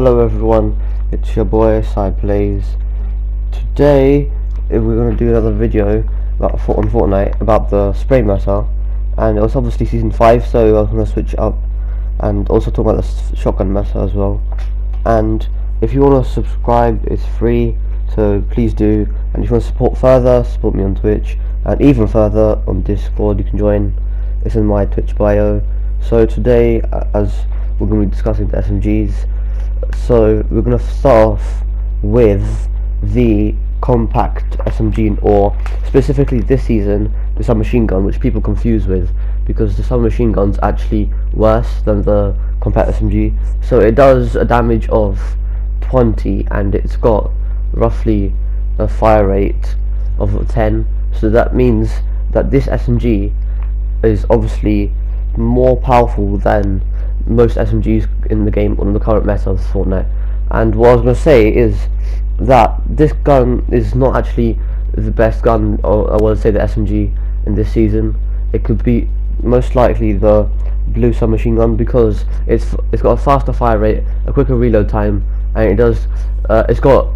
Hello everyone, it's your boy SidePlays. Today we're going to do another video on Fortnite about the spray meta, and it was obviously season 5, so I was going to switch up and also talk about the shotgun meta as well. And if you want to subscribe, it's free, so please do. And if you want to support me on Twitch, and even further on Discord, you can join. It's in my Twitch bio. So today, as we're going to be discussing the SMGs, so we're going to start off with the compact SMG, or specifically this season, the submachine gun, which people confuse with, because the submachine gun's actually worse than the compact SMG. So it does a damage of 20, and it's got roughly a fire rate of 10. So that means that this SMG is obviously more powerful than most SMGs in the game on the current meta of Fortnite. And what I was going to say is that this gun is not actually the best gun, or I would say the SMG in this season. It could be most likely the blue submachine gun, because it's got a faster fire rate, a quicker reload time, and it's got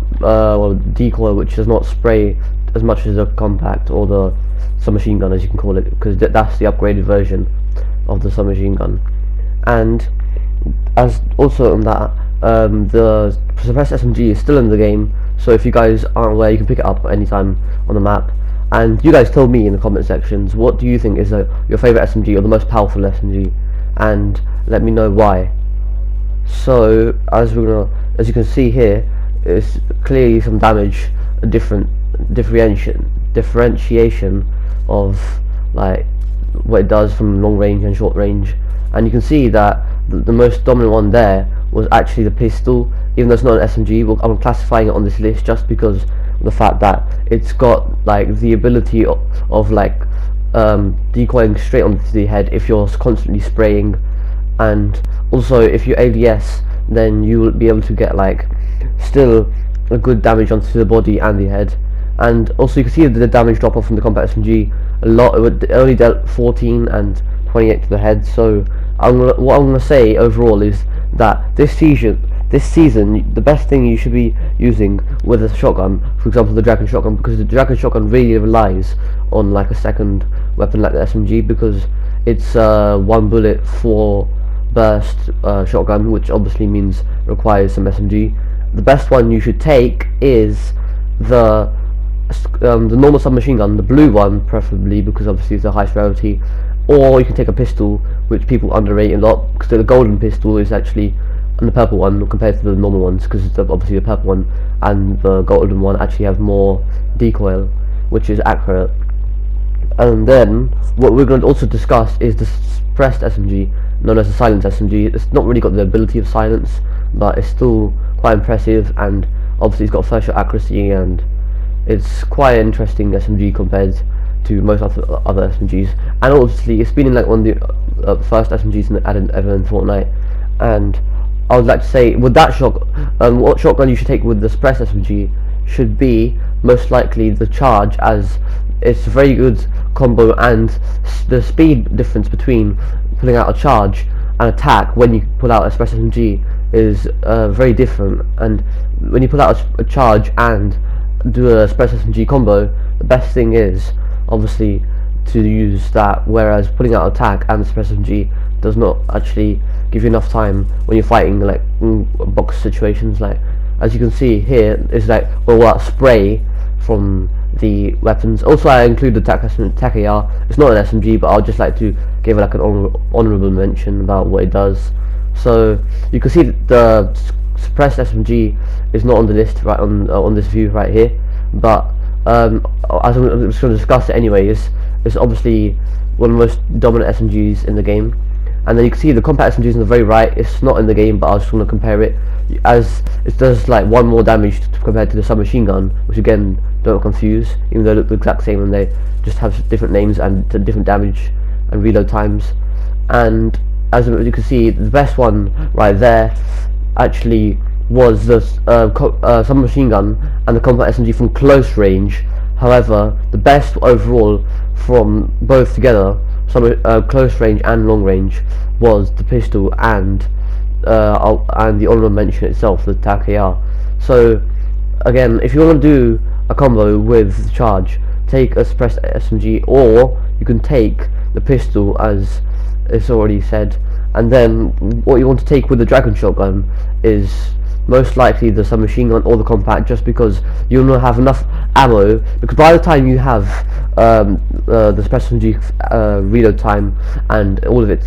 decoy, which does not spray as much as a compact or the submachine gun, as you can call it, because that's the upgraded version of the submachine gun. And as also on that, the suppressed SMG is still in the game, so if you guys aren't aware, you can pick it up anytime on the map. And you guys told me in the comment sections, what do you think is your favourite SMG or the most powerful SMG, and let me know why. So as you can see here, it's clearly some damage, a differentiation of like what it does from long range and short range. And you can see that the most dominant one there was actually the pistol, even though it's not an SMG. I'm classifying it on this list just because of the fact that it's got like the ability of like decoying straight onto the head if you're constantly spraying, and also if you ADS, then you will be able to get like still a good damage onto the body and the head. And also you can see the damage drop off from the compact SMG a lot. It only dealt 14 and 28 to the head. So what I'm gonna say overall is that this season, the best thing you should be using with a shotgun, for example the Dragon shotgun, because the Dragon shotgun really relies on like a second weapon like the SMG, because it's 1 bullet 4 burst shotgun, which obviously requires some SMG. The best one you should take is the normal submachine gun, the blue one preferably, because obviously it's the highest rarity. Or you can take a pistol, which people underrate a lot, because the golden pistol is actually, and the purple one compared to the normal ones, because obviously the purple one and the golden one actually have more decoy, which is accurate. And then what we're going to also discuss is the suppressed SMG, known as the silence SMG. It's not really got the ability of silence, but it's still quite impressive, and obviously it's got first shot accuracy, and it's quite an interesting SMG compared to most other SMGs. And obviously it's been in like one of the first SMGs ever in Fortnite. And I would like to say, with that what shotgun you should take with the suppressed SMG should be most likely the charge, as it's a very good combo, and the speed difference between pulling out a charge and attack when you pull out a suppressed SMG is very different. And when you pull out a charge and do a suppressed SMG combo, the best thing is obviously to use that, whereas pulling out attack and the suppressed SMG does not actually give you enough time when you're fighting like box situations. Like as you can see here, it's like spray from the weapons. Also I include the TAC AR. It's not an SMG, but I'll just like to give it like an honorable mention about what it does. So you can see that the suppressed SMG is not on the list right on this view right here, but as I'm just going to discuss it anyway, it's obviously one of the most dominant SMGs in the game. And then you can see the compact SMGs on the very right. It's not in the game, but I just want to compare it, as it does like 1 more damage compared to the submachine gun, which again, don't confuse, even though they look the exact same, and they just have different names and different damage and reload times. And as you can see, the best one right there actually was the submachine gun and the compact SMG from close range. However, the best overall from both together, close range and long range, was the pistol and and the honorable mention itself, the TAC AR. So again, if you want to do a combo with charge, take a suppressed SMG, or you can take the pistol as it's already said, and then what you want to take with the dragon shotgun is most likely the submachine gun or the compact, just because you'll not have enough ammo, because by the time you have the special SMG reload time and all of its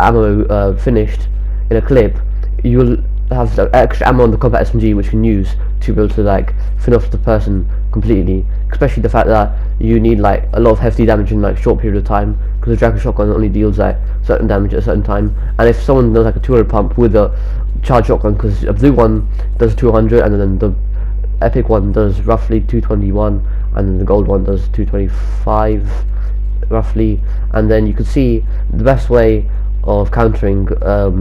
ammo finished in a clip, you'll have the extra ammo on the compact SMG which you can use to be able to like finish off the person completely, especially the fact that you need like a lot of hefty damage in like short period of time, because the dragon shotgun only deals like certain damage at a certain time. And if someone does like a 200 pump with a charge shotgun, because a blue one does 200 and then the epic one does roughly 221 and then the gold one does 225 roughly, and then you can see the best way of countering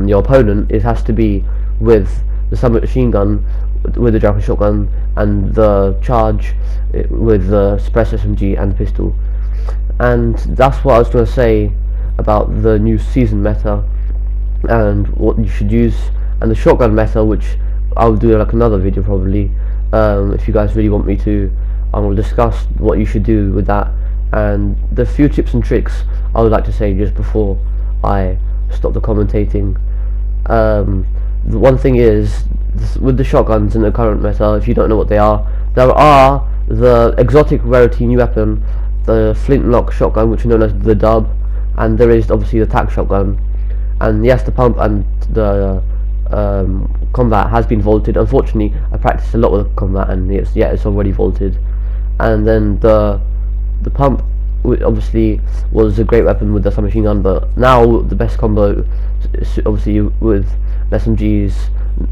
your opponent, it has to be with the submachine gun with the dragon shotgun and the charge with the suppressed SMG and the pistol. And that's what I was going to say about the new season meta and what you should use, and the shotgun meta, which I'll do like another video probably, if you guys really want me to. I will discuss what you should do with that and the few tips and tricks I would like to say just before I stop the commentating. The one thing is, with the shotguns in the current meta, if you don't know what they are, there are the exotic rarity new weapon, the flintlock shotgun, which is known as the dub, and there is obviously the tac shotgun. And yes, the pump and the combat has been vaulted. Unfortunately, I practiced a lot with combat and it's already vaulted. And then the pump obviously was a great weapon with the submachine gun, but now the best combo is obviously with SMGs,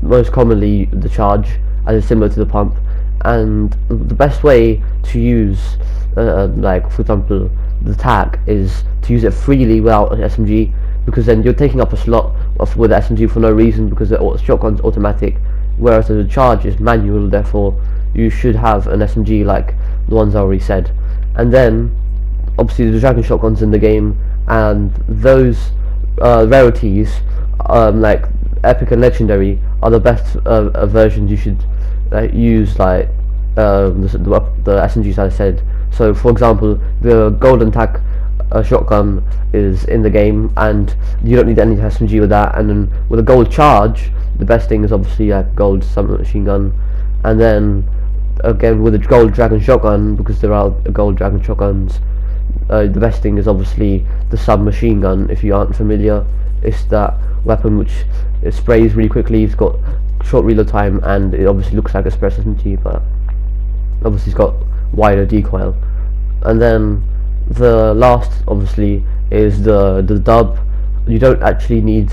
most commonly the charge, as is similar to the pump. And the best way to use like for example the tac is to use it freely without an SMG, because then you're taking up a slot with the SMG for no reason, because the shotgun's automatic, whereas the charge is manual, therefore you should have an SMG like the ones I already said. And then obviously the dragon shotguns in the game, and those rarities like epic and legendary are the best versions you should use, like the SMGs I said. So for example, the golden tac shotgun is in the game and you don't need any SMG with that, and then with a gold charge the best thing is obviously gold submachine gun. And then again with the gold dragon shotgun, because there are gold dragon shotguns, the best thing is obviously the submachine gun. If you aren't familiar, it's that weapon which it sprays really quickly, it's got short reload time, and it obviously looks like a suppressed SMG, but obviously it's got wider decoil. And then the last obviously is the dub. You don't actually need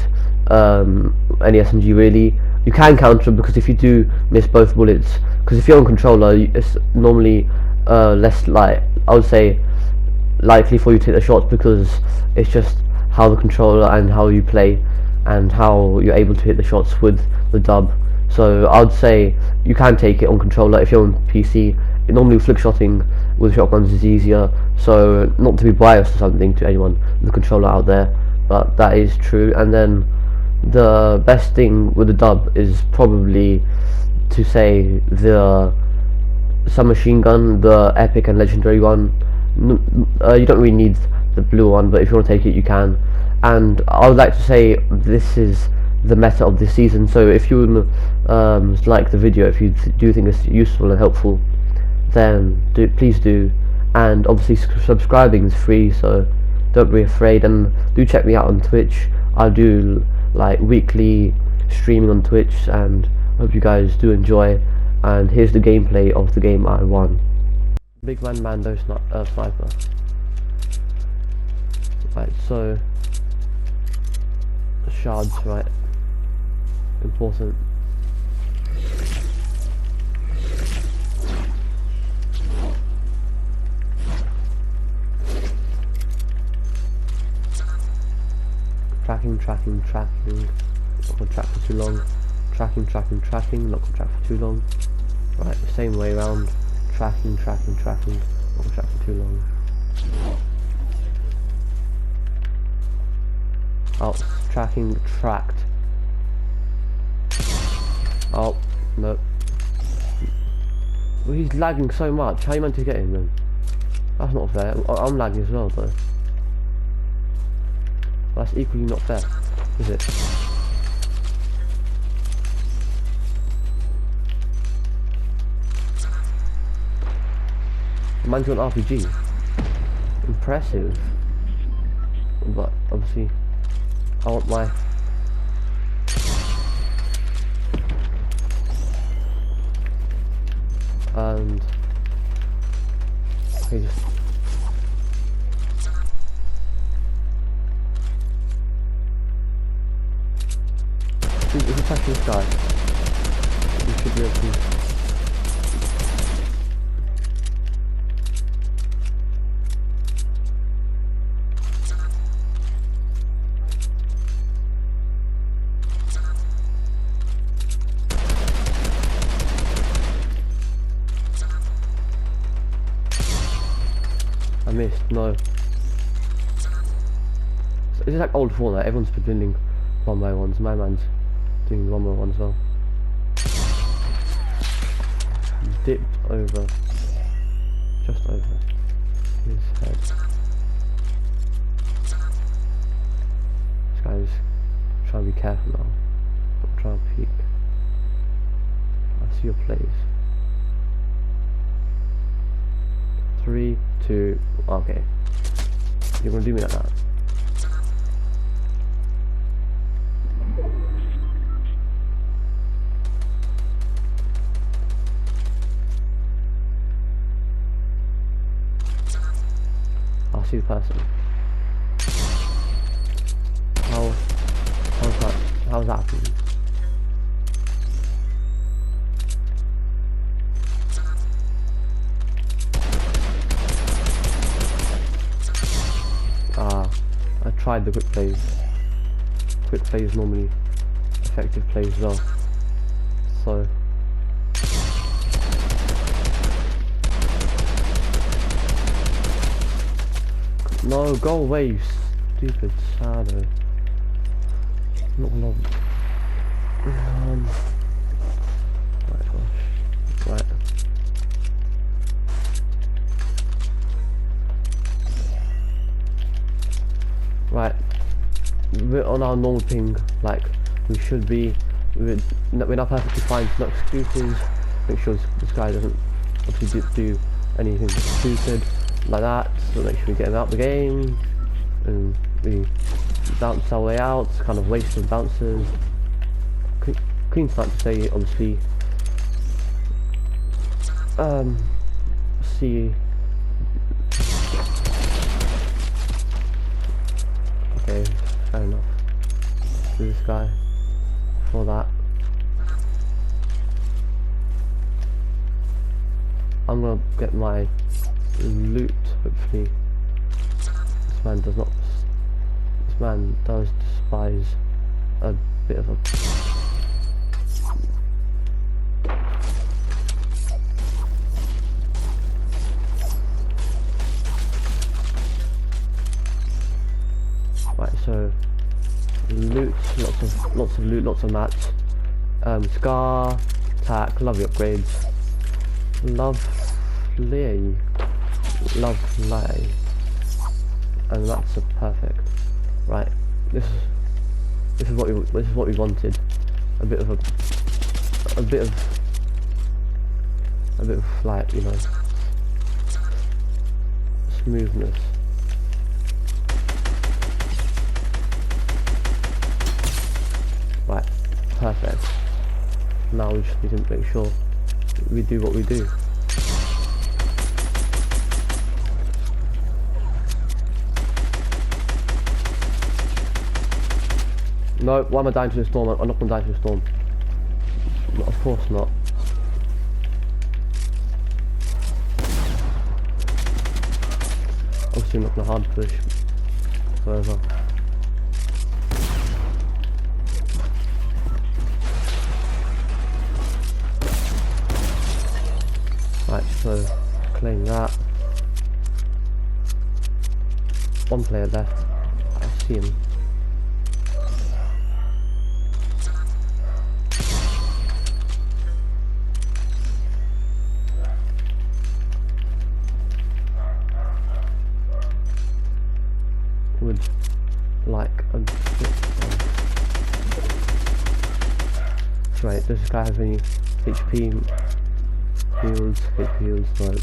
any SMG really. You can counter, because if you do miss both bullets, because if you're on controller it's normally less, like I would say, likely for you to hit the shots, because it's just how the controller and how you play and how you're able to hit the shots with the dub. So I would say you can take it on controller. If you're on PC, it normally flick shotting with shotguns is easier, so not to be biased or something to anyone with the controller out there, but that is true. And then the best thing with the dub is probably to say the submachine gun, the epic and legendary one. You don't really need the blue one, but if you want to take it you can. And I would like to say this is the meta of this season, so if you like the video, if you do think it's useful and helpful, then please do. And obviously subscribing is free, so don't be afraid, and do check me out on Twitch. I do like weekly streaming on Twitch, and I hope you guys do enjoy. And here's the gameplay of the game I won. Big man Mando sniper. Right, so shards, right, important. Tracking, not gonna track for too long. Tracking, not gonna track for too long. Right, the same way around. Tracking, not gonna track for too long. Oh, tracking, tracked. Oh, no. Well, he's lagging so much. How are you meant to get him then? That's not fair. I'm lagging as well though. That's equally not fair, is it? Man's got an RPG. Impressive. But obviously, I want my... And... Okay, just... If you touch this guy, you should be able to... I missed, no. So this is like old Fortnite, everyone's pretending 1v1s, my man's doing 1v1 as well. Dipped over, just over his head. This guy's trying to be careful now, don't try and peek. I see your plays. 3, 2, okay. You're gonna do me like that. I'll see the person. How's that happening? I tried the quick plays. Quick plays normally effective plays as well. So no, go away, you stupid shadow. Not long. My gosh. Right. Right, we're on our normal ping, like we should be. We're not perfectly fine, no excuses. Make sure this guy doesn't obviously do anything stupid like that, so make sure we get him out the game, and we bounce our way out, kind of wasted bounces. Clean start to say, obviously, see. Okay, fair enough. Do this guy for that. I'm gonna get my loot, hopefully. This man does not... This man does despise a bit of a... Right, so... Loot, lots of loot, lots of mats. Scar, attack, lovely upgrades. Lovely. And that's a perfect. Right, this is what we wanted. A bit of like, you know, smoothness. Right, perfect. Now we just need to make sure we do what we do. No, why am I dying to the storm? I'm not going to die to the storm. No, of course not. Obviously I'm not going to hard push further. Right, so claim that. One player left. I see him. like a bit right, does this guy have any HP heals, like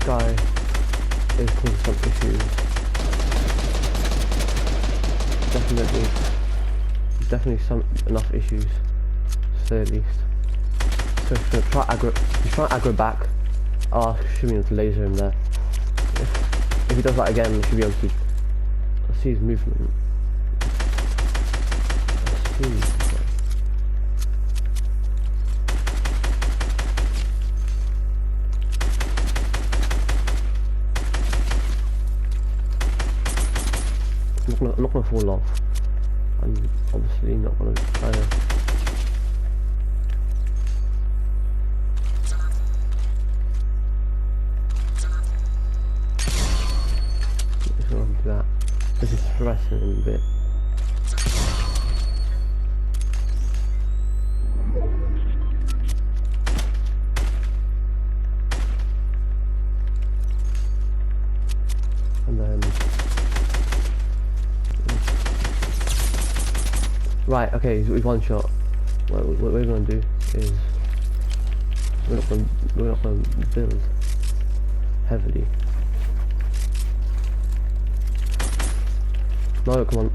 guy is causing some issues. Definitely enough issues, to say the least. So he's gonna try aggro back. Oh, should be able to laser him there. If he does that again, we should be able to see his movement. Let's see. I'm not gonna fall off. I'm obviously not gonna try to. Just gonna do that. This is stressing him a bit. And then. Right, okay, he's one shot. What we're gonna do is we're not gonna build heavily. No, come on.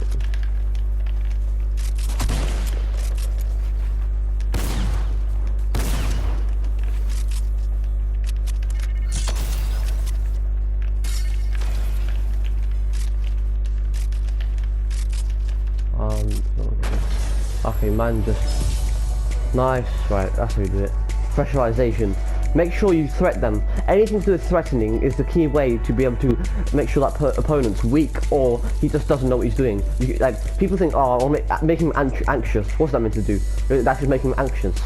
Okay, man, just nice. Right, that's how you do it. Pressurization. Make sure you threat them. Anything to do with threatening is the key way to be able to make sure that opponent's weak or he just doesn't know what he's doing. Like people think, oh, I'll make him anxious. What's that meant to do? That's just making him anxious.